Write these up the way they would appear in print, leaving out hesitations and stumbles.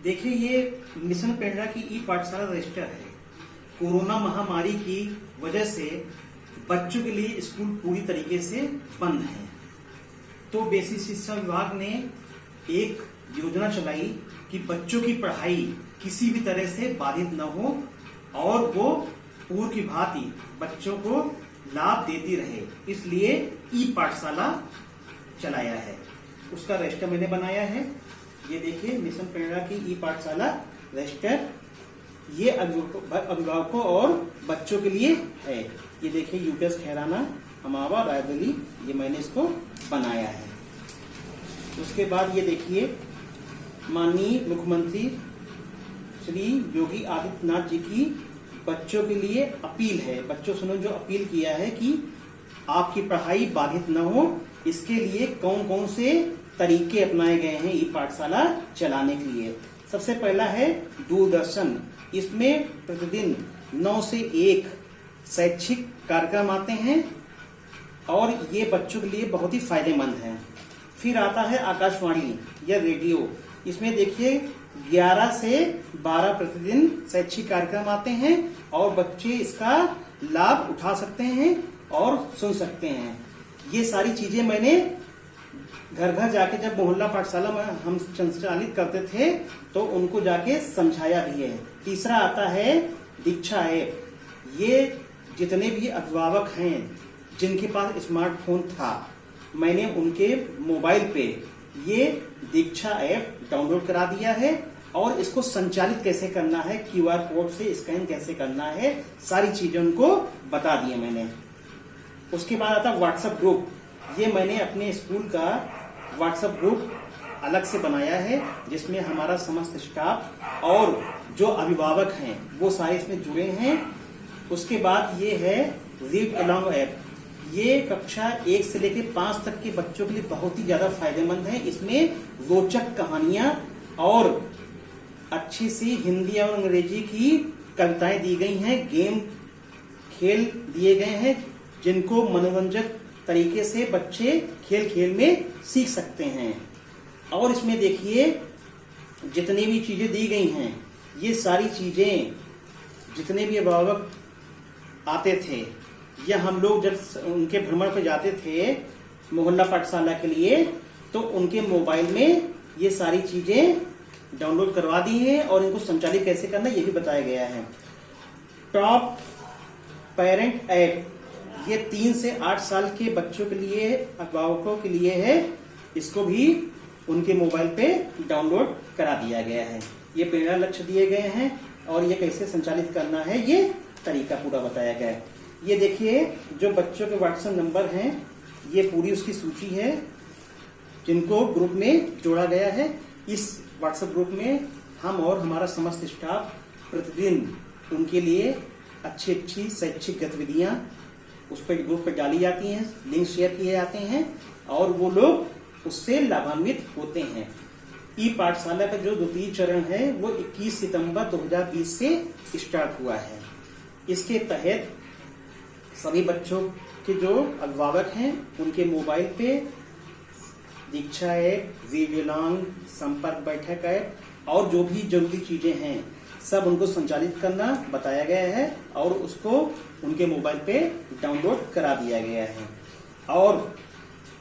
देखिए, ये मिशन प्रेरणा की ई पाठशाला रजिस्टर है। कोरोना महामारी की वजह से बच्चों के लिए स्कूल पूरी तरीके से बंद है, तो बेसिक शिक्षा विभाग ने एक योजना चलाई कि बच्चों की पढ़ाई किसी भी तरह से बाधित न हो और वो पूर्व की भांति बच्चों को लाभ देती रहे, इसलिए ई पाठशाला चलाया है। उसका रजिस्टर मैंने बनाया है। ये देखिए, मिशन प्रेरणा की ई पाठशाला रजिस्टर, ये अभिभावकों और बच्चों के लिए है। ये देखिए, यूपीएस खैराना अमावा रायबरेली, ये मैंने इसको बनाया है। उसके बाद ये देखिए, माननीय मुख्यमंत्री श्री योगी आदित्यनाथ जी की बच्चों के लिए अपील है। बच्चों सुनो, जो अपील किया है कि आपकी पढ़ाई बाधित न हो, इसके लिए कौन कौन से तरीके अपनाए गए हैं ई पाठशाला चलाने के लिए। सबसे पहला है दूरदर्शन। इसमें प्रतिदिन 9 से 1 शैक्षिक कार्यक्रम आते हैं और ये बच्चों के लिए बहुत ही फायदेमंद है। फिर आता है आकाशवाणी या रेडियो। इसमें देखिए 11 से 12 प्रतिदिन शैक्षिक कार्यक्रम आते हैं और बच्चे इसका लाभ उठा सकते हैं और सुन सकते हैं। ये सारी चीजें मैंने घर घर जाके, जब मोहल्ला पाठशाला में हम संचालित करते थे तो उनको जाके समझाया भी है। तीसरा आता है दीक्षा ऐप। ये जितने भी अभिभावक हैं जिनके पास स्मार्टफोन था, मैंने उनके मोबाइल पे ये दीक्षा ऐप डाउनलोड करा दिया है और इसको संचालित कैसे करना है, क्यूआर कोड से स्कैन कैसे करना है, सारी चीजें उनको बता दी मैंने। उसके बाद आता व्हाट्सएप ग्रुप। ये मैंने अपने स्कूल का व्हाट्सएप ग्रुप अलग से बनाया है, जिसमें हमारा समस्त स्टाफ और जो अभिभावक हैं वो सारे इसमें जुड़े हैं। उसके बाद ये है रीड अलोंग ऐप। ये कक्षा 1 से लेकर 5 तक के बच्चों के लिए बहुत ही ज्यादा फायदेमंद है। इसमें रोचक कहानियां और अच्छी सी हिंदी और अंग्रेजी की कविताएं दी गई हैं, गेम खेल दिए गए हैं जिनको मनोरंजक तरीके से बच्चे खेल खेल में सीख सकते हैं। और इसमें देखिए, जितनी भी चीजें दी गई हैं, ये सारी चीजें जितने भी अभिभावक आते थे या हम लोग जब उनके भ्रमण पे जाते थे मोहल्ला पाठशाला के लिए, तो उनके मोबाइल में ये सारी चीजें डाउनलोड करवा दी है और इनको संचालित कैसे करना ये भी बताया गया है। टॉप पेरेंट ऐप, ये 3 से 8 साल के बच्चों के लिए, अभिभावकों के लिए है। इसको भी उनके मोबाइल पे डाउनलोड करा दिया गया है। ये प्रेरणा लक्ष्य दिए गए हैं और ये कैसे संचालित करना है ये तरीका पूरा बताया गया है। ये देखिए, जो बच्चों के व्हाट्सएप नंबर हैं, ये पूरी उसकी सूची है जिनको ग्रुप में जोड़ा गया है। इस व्हाट्सएप ग्रुप में हम और हमारा समस्त स्टाफ प्रतिदिन उनके लिए अच्छी अच्छी शैक्षिक गतिविधियां उस पर ग्रुप पर डाली जाती हैं, लिंक शेयर किए जाते हैं और वो लोग उससे लाभान्वित होते हैं। ई पाठशाला का जो द्वितीय चरण है वो 21 सितंबर 2020 से स्टार्ट हुआ है। इसके तहत सभी बच्चों के जो अभिभावक हैं उनके मोबाइल पे दीक्षा ऐप, वीडियोलॉन्ग, संपर्क बैठक ऐप और जो भी जरूरी चीजें हैं सब उनको संचालित करना बताया गया है और उसको उनके मोबाइल पे डाउनलोड करा दिया गया है। और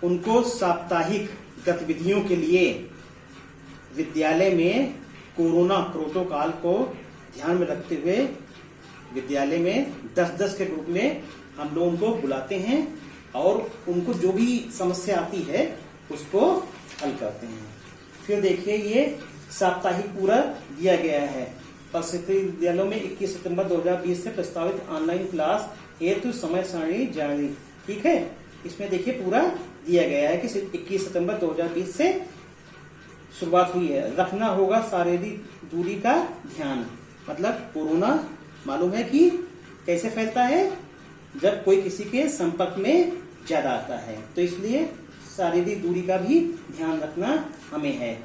उनको साप्ताहिक गतिविधियों के लिए विद्यालय में कोरोना प्रोटोकॉल को ध्यान में रखते हुए विद्यालय में 10-10 के ग्रुप में हम लोग उनको बुलाते हैं और उनको जो भी समस्या आती है उसको हल करते हैं। फिर देखिए, ये साप्ताहिक पूरा दिया गया है। सरकारी विद्यालयों में 21 सितंबर 2020 से प्रस्तावित ऑनलाइन क्लास हेतु समय सारणी जारी। ठीक है, इसमें देखिए पूरा दिया गया है कि 21 सितंबर 2020 से शुरुआत हुई है। रखना होगा शारीरिक दूरी का ध्यान। मतलब कोरोना मालूम है कि कैसे फैलता है, जब कोई किसी के संपर्क में ज्यादा आता है, तो इसलिए शारीरिक दूरी का भी ध्यान रखना हमें है।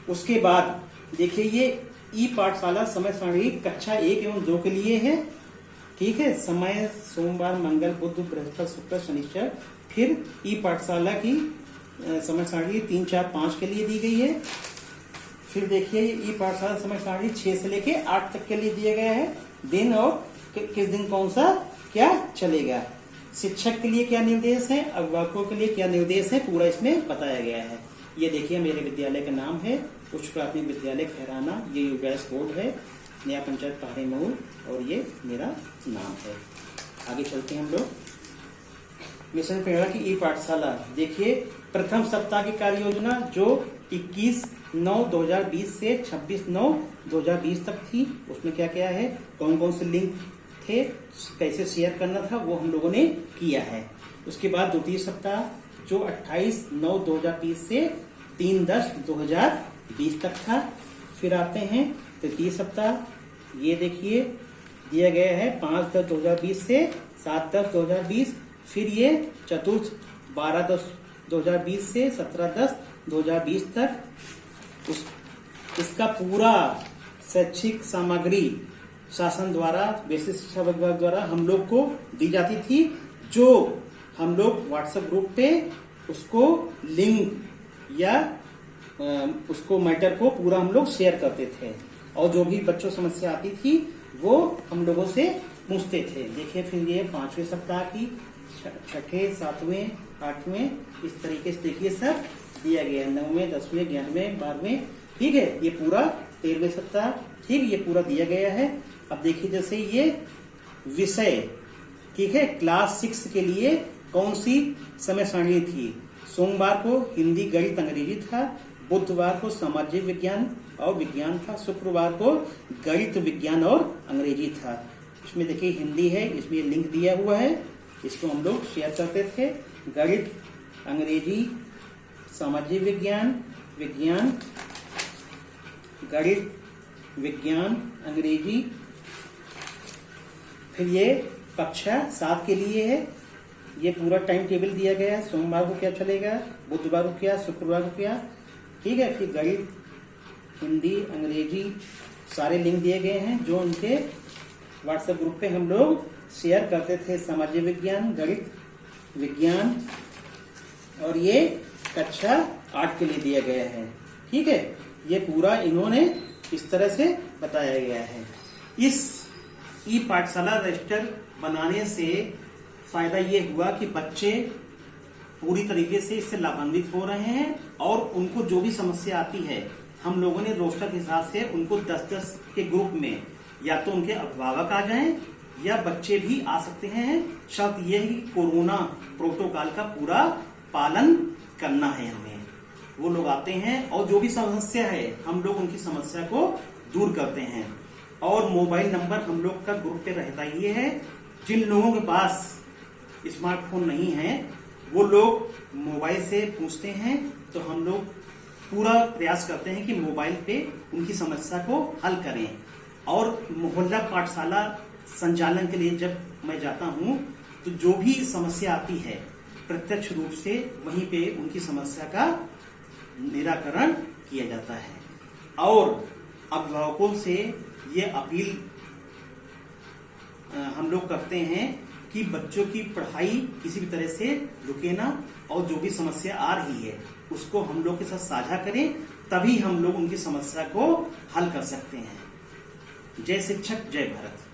उसके बाद देखिए, ये ई पाठशाला समय सारणी कक्षा 1 एवं 2 के लिए है। ठीक है, समय सोमवार, मंगल, बुध, बृहस्पति, शुक्र, शनिचर। फिर ई पाठशाला की समय सारणी 3, 4, 5 के लिए दी गई है। फिर देखिए ये ई पाठशाला समय सारणी 6 से लेके 8 तक के लिए दिए गए हैं दिन और किस दिन कौन सा क्या चलेगा। शिक्षक के लिए क्या निर्देश है, अभिभावकों के लिए क्या निर्देश है, पूरा इसमें बताया गया है। ये देखिए मेरे विद्यालय का नाम है उच्च प्राथमिक विद्यालय खैराना, ये यूगैस बोर्ड है, नया पंचायत पहाड़ी मऊ, और ये मेरा नाम है। आगे चलते हैं हम लोग। मिशन प्रेरणा की ई पाठशाला देखिए प्रथम सप्ताह की कार्य योजना जो 21/9/2020 से 26/9/2020 तक थी, उसमें क्या क्या है, कौन कौन से लिंक थे, कैसे शेयर करना था, वो हम लोगों ने किया है। उसके बाद द्वितीय सप्ताह जो 28/9/2020 से 3/10/2020 तक था। फिर आते हैं तृतीय सप्ताह, ये देखिए दिया गया है 5/10/2020 से 7/10/2020। फिर ये चतुर्थ 12/10/2020 से 17/10/2020 तक। इसका पूरा शैक्षिक सामग्री शासन द्वारा, बेसिक शिक्षा विभाग द्वारा हम लोग को दी जाती थी, जो हम लोग व्हाट्सएप ग्रुप पे उसको लिंक या उसको मैटर को पूरा हम लोग शेयर करते थे, और जो भी बच्चों समस्या आती थी वो हम लोगों से पूछते थे। देखिए फिर ये 5वें सप्ताह की, 6ठे, 7वें, 8वें, इस तरीके से देखिए सब दिया गया है। 9वें, 10वें, 11वें, 12वें, ठीक है, ये पूरा 13वें सप्ताह, ठीक, ये पूरा दिया गया है। अब देखिए जैसे ये विषय, ठीक है, क्लास 6 के लिए कौन सी समय सारणी थी। सोमवार को हिंदी, गणित, अंग्रेजी था, बुधवार को सामाजिक विज्ञान और विज्ञान था, शुक्रवार को गणित, विज्ञान और अंग्रेजी था। इसमें देखिए हिंदी है, इसमें लिंक दिया हुआ है, इसको हम लोग शेयर करते थे। गणित, अंग्रेजी, सामाजिक विज्ञान, विज्ञान, गणित, विज्ञान, अंग्रेजी। फिर ये कक्षा 7 के लिए है, ये पूरा टाइम टेबल दिया गया है, सोमवार को क्या चलेगा, बुधवार को क्या, शुक्रवार को क्या, ठीक है। फिर गणित, हिंदी, अंग्रेजी, सारे लिंक दिए गए हैं जो उनके व्हाट्सएप ग्रुप पे हम लोग शेयर करते थे। सामाजिक विज्ञान, गणित, विज्ञान, और ये कक्षा 8 के लिए दिया गया है, ठीक है। ये पूरा इन्होंने इस तरह से बताया गया है। इस ई पाठशाला रजिस्टर बनाने से फायदा ये हुआ कि बच्चे पूरी तरीके से इससे लाभान्वित हो रहे हैं, और उनको जो भी समस्या आती है हम लोगों ने रोस्टर के हिसाब से उनको 10-10 के ग्रुप में, या तो उनके अभिभावक आ जाएं या बच्चे भी आ सकते हैं। शर्त यह है कि कोरोना प्रोटोकॉल का पूरा पालन करना है हमें। वो लोग आते हैं और जो भी समस्या है हम लोग उनकी समस्या को दूर करते हैं। और मोबाइल नंबर हम लोग का ग्रुप पे रहता ही है। जिन लोगों के पास स्मार्टफोन नहीं है वो लोग मोबाइल से पूछते हैं, तो हम लोग पूरा प्रयास करते हैं कि मोबाइल पे उनकी समस्या को हल करें। और मोहल्ला पाठशाला संचालन के लिए जब मैं जाता हूं तो जो भी समस्या आती है प्रत्यक्ष रूप से वहीं पे उनकी समस्या का निराकरण किया जाता है। और अभिभावकों से ये अपील हम लोग करते हैं कि बच्चों की पढ़ाई किसी भी तरह से रुके ना, और जो भी समस्या आ रही है उसको हम लोग के साथ साझा करें, तभी हम लोग उनकी समस्या को हल कर सकते हैं। जय शिक्षक, जय भारत।